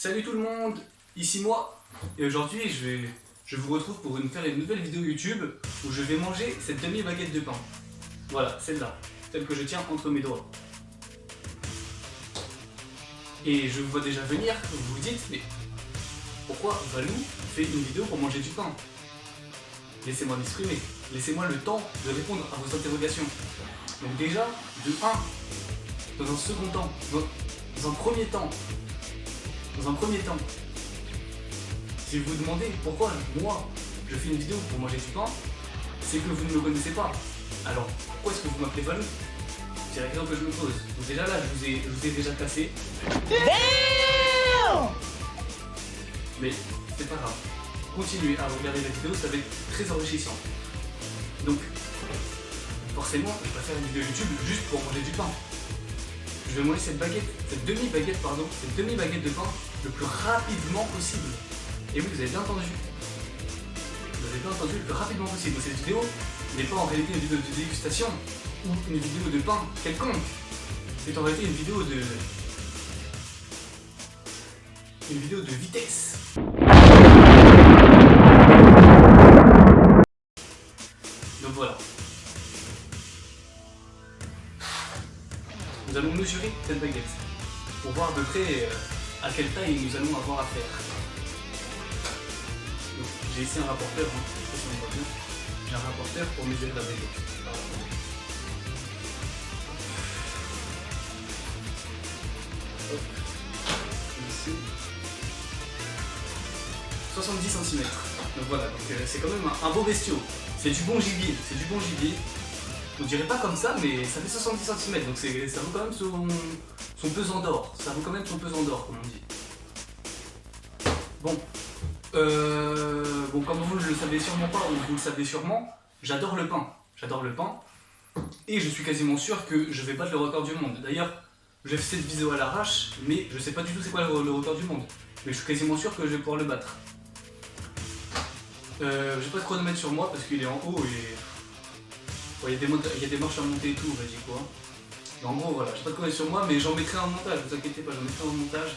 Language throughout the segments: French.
Salut tout le monde, ici moi, et aujourd'hui je vous retrouve pour faire une nouvelle vidéo YouTube où je vais manger cette demi-baguette de pain. Voilà, celle-là, celle que je tiens entre mes doigts. Et je vous vois déjà venir, vous vous dites, mais pourquoi Valou fait une vidéo pour manger du pain? Laissez-moi m'exprimer, laissez-moi le temps de répondre à vos interrogations. Donc déjà, de 1, dans un second temps, dans un premier temps, si vous vous demandez pourquoi moi je fais une vidéo pour manger du pain, c'est que vous ne me connaissez pas. Alors pourquoi est-ce que vous m'appelez Valou? C'est la question que je me pose. Donc déjà là, je vous ai déjà cassé. Mais c'est pas grave. Continuez à regarder la vidéo, ça va être très enrichissant. Donc forcément, je vais pas faire une vidéo YouTube juste pour manger du pain. Je vais manger cette demi-baguette de pain le plus rapidement possible. Et oui, vous avez bien entendu. Vous avez bien entendu, le plus rapidement possible. Donc cette vidéo n'est pas en réalité une vidéo de dégustation ou une vidéo de pain quelconque. C'est en réalité une vidéo de vitesse. Donc voilà. Nous allons mesurer cette baguette pour voir à peu près à quelle taille nous allons avoir à faire. J'ai ici un rapporteur, j'ai un rapporteur pour mesurer la baguette. Hop. Ici. 70 cm. Donc voilà, c'est quand même un beau bestiau. C'est du bon gibier, On dirait pas comme ça, mais ça fait 70 cm, donc ça vaut quand même son pesant d'or. Ça vaut quand même son pesant d'or, comme on dit. Bon, comme vous ne le savez sûrement pas, ou vous le savez sûrement, j'adore le pain. Et je suis quasiment sûr que je vais battre le record du monde. D'ailleurs, j'ai fait cette vidéo à l'arrache, mais je sais pas du tout c'est quoi le record du monde. Mais je suis quasiment sûr que je vais pouvoir le battre. J'ai pas de chronomètre sur moi parce qu'il est en haut et... Il y a des marches à monter et tout, on va dire quoi. Et en gros, voilà, j'ai pas de chronomètre sur moi, mais j'en mettrai un montage, vous inquiétez pas, j'en mettrai un montage.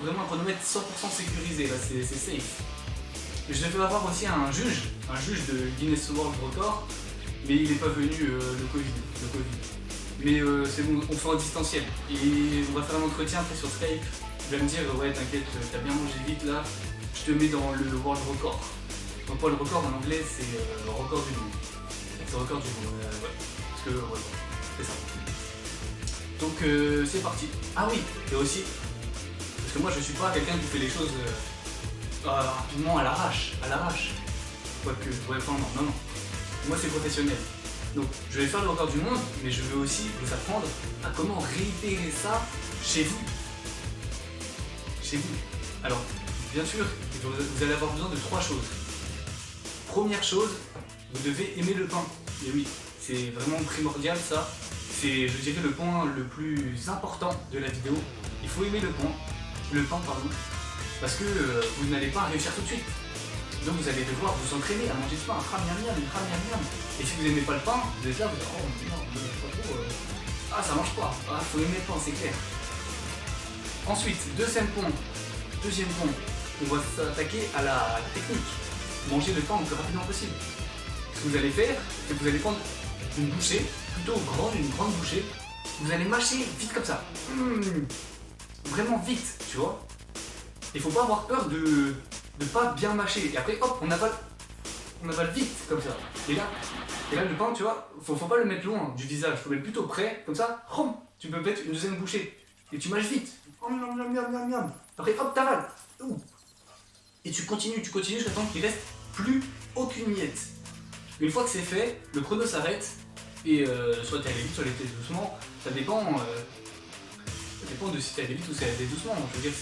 Vraiment un chronomètre 100% sécurisé, là, c'est safe. Je devais avoir aussi un juge de Guinness World Record, mais il est pas venu, le Covid. Mais c'est bon, on fait en distanciel. Et on va faire un entretien après sur Skype. Il va me dire, ouais, t'inquiète, t'as bien mangé vite là, je te mets dans le World Record. Donc, pas le record en anglais, c'est le record du monde. C'est le record du monde, ouais. Parce que, ouais, c'est ça. Donc, c'est parti. Ah oui, et aussi, parce que moi je suis pas quelqu'un qui fait les choses rapidement à l'arrache. Quoique, ouais, enfin non. Moi c'est professionnel. Donc, je vais faire le record du monde, mais je veux aussi vous apprendre à comment réitérer ça chez vous. Alors, bien sûr, vous allez avoir besoin de 3 choses. Première chose, vous devez aimer le pain. Et oui, c'est vraiment primordial ça. C'est, je dirais, le point le plus important de la vidéo. Il faut aimer le pain, parce que vous n'allez pas réussir tout de suite. Donc vous allez devoir vous entraîner à manger du pain, Et si vous n'aimez pas le pain, vous êtes là, vous dites, oh non, pas trop, ah ça marche pas, faut aimer le pain, c'est clair. Ensuite, deuxième point, on va s'attaquer à la technique. Manger le pain le plus rapidement possible. Ce que vous allez faire, c'est que vous allez prendre une bouchée, plutôt une grande bouchée. Vous allez mâcher vite comme ça. Vraiment vite, tu vois. Il faut pas avoir peur de pas bien mâcher. Et après, hop, on avale vite comme ça. Et là le pain, tu vois, faut pas le mettre loin du visage. Faut le mettre plutôt près, comme ça. Tu peux mettre une deuxième bouchée. Et tu mâches vite. Après, hop, t'avales. Et tu continues jusqu'à temps qu'il reste plus aucune miette. Une fois que c'est fait, le chrono s'arrête. Et soit t'es allé vite, soit t'es doucement. Ça dépend de si t'es allé vite ou si t'es allé doucement. Je veux dire,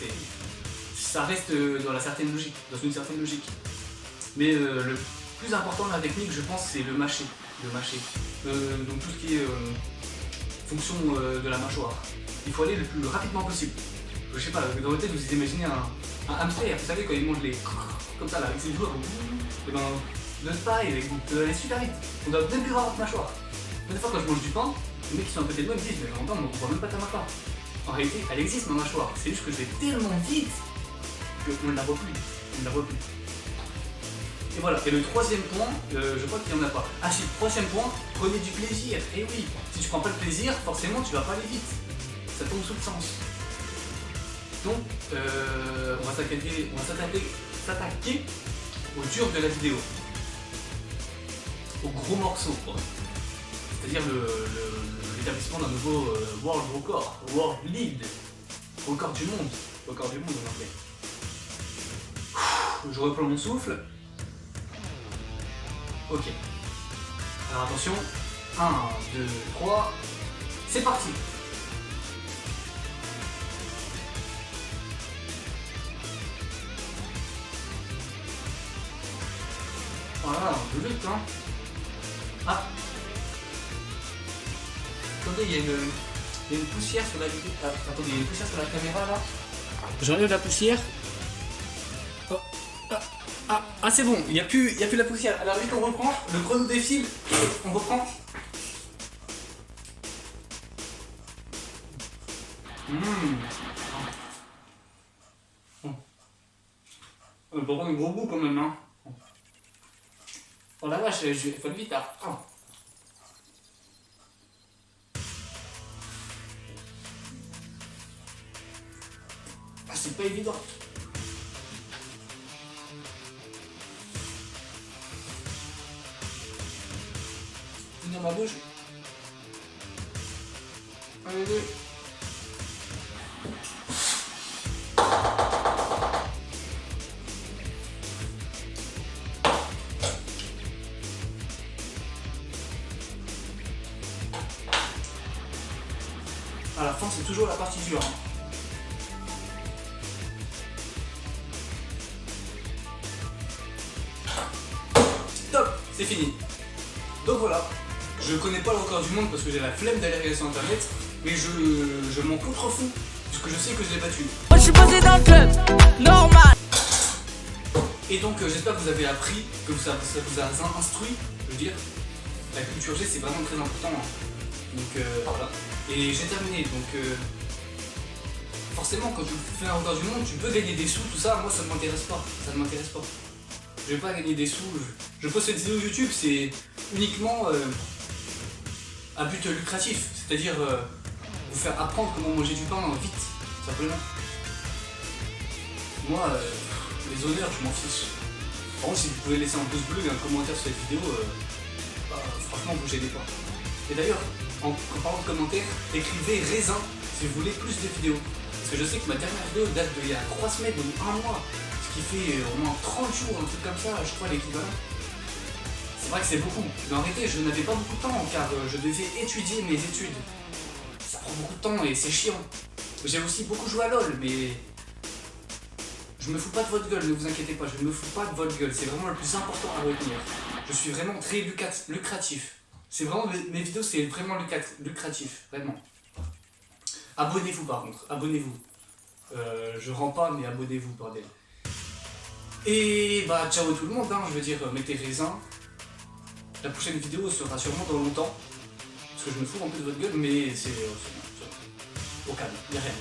ça reste dans une certaine logique. Mais le plus important de la technique, je pense, c'est le mâcher. Donc tout ce qui est fonction de la mâchoire. Il faut aller le plus rapidement possible. Je sais pas, dans votre tête, vous imaginez un hamster, vous savez, quand il mange les... comme ça, là, avec ses doigts, et ben, notre pareil, vous devez aller super vite. On doit même plus voir votre mâchoire. Des fois, quand je mange du pain, les mecs qui sont à côté de moi me disent, mais en même temps, on voit même pas ta mâchoire. En réalité, elle existe ma mâchoire. C'est juste que je vais tellement vite qu'on ne la voit plus. On ne la voit plus. Et voilà. Et le troisième point, je crois qu'il n'y en a pas. Ah si, troisième point, prenez du plaisir. Et oui, si tu prends pas le plaisir, forcément tu vas pas aller vite. Ça tombe sous le sens. Donc, on va s'attaquer au dur de la vidéo. Au gros morceau, quoi. C'est-à-dire l'établissement d'un nouveau World Record, World Lead, record du monde en anglais. Je reprends mon souffle. Ok. Alors attention, 1, 2, 3, c'est parti. Voilà, un peu vite, hein. Ah. Attendez, il y a une poussière sur la vidéo. Ah, attendez, il y a une poussière sur la caméra là. J'enlève la poussière. Oh. Ah, c'est bon, il n'y a plus la poussière. Alors vite on reprend, le chrono défile, on reprend. On va prendre un gros goût quand même, hein. Oh la vache, il faut le vite là. Oh. Ah, c'est pas évident. Dans ma bouche. Allez. À la fin, c'est toujours la partie dure. Hein. Stop, c'est fini. Donc voilà. Je connais pas le record du monde parce que j'ai la flemme d'aller sur internet, mais je m'en contrefous, puisque je sais que je l'ai battu. Moi je suis posé dans le club, normal. Et donc j'espère que vous avez appris, que ça vous a instruit, je veux dire. La culture G c'est vraiment très important. Hein. Donc voilà. Et j'ai terminé, donc forcément quand tu fais un record du monde, tu peux gagner des sous, tout ça, moi ça ne m'intéresse pas. Ça ne m'intéresse pas. Je vais pas gagner des sous. Je poste cette vidéo YouTube, c'est uniquement à but lucratif, c'est-à-dire vous faire apprendre comment manger du pain vite, simplement. Moi, les honneurs, je m'en fiche. Par contre, si vous pouvez laisser un pouce bleu et un commentaire sur cette vidéo, franchement, vous gênez pas. Et d'ailleurs, en parlant de commentaires, écrivez raisin si vous voulez plus de vidéos. Parce que je sais que ma dernière vidéo date d'il y a 3 semaines ou 1 mois, ce qui fait au moins 30 jours, un truc comme ça, je crois, l'équivalent. C'est vrai que c'est beaucoup, mais en réalité je n'avais pas beaucoup de temps car je devais étudier mes études. Ça prend beaucoup de temps et c'est chiant. J'ai aussi beaucoup joué à LoL, mais je me fous pas de votre gueule, ne vous inquiétez pas, je ne me fous pas de votre gueule, c'est vraiment le plus important à retenir. Je suis vraiment très lucratif. C'est vraiment, mes vidéos c'est vraiment lucratif, vraiment. Abonnez-vous par contre, abonnez-vous. Je rends pas mais abonnez-vous bordel. Et bah ciao tout le monde, hein, je veux dire, mettez raisin. La prochaine vidéo sera sûrement dans longtemps, parce que je me fous un peu de votre gueule, mais c'est au calme, il n'y a rien.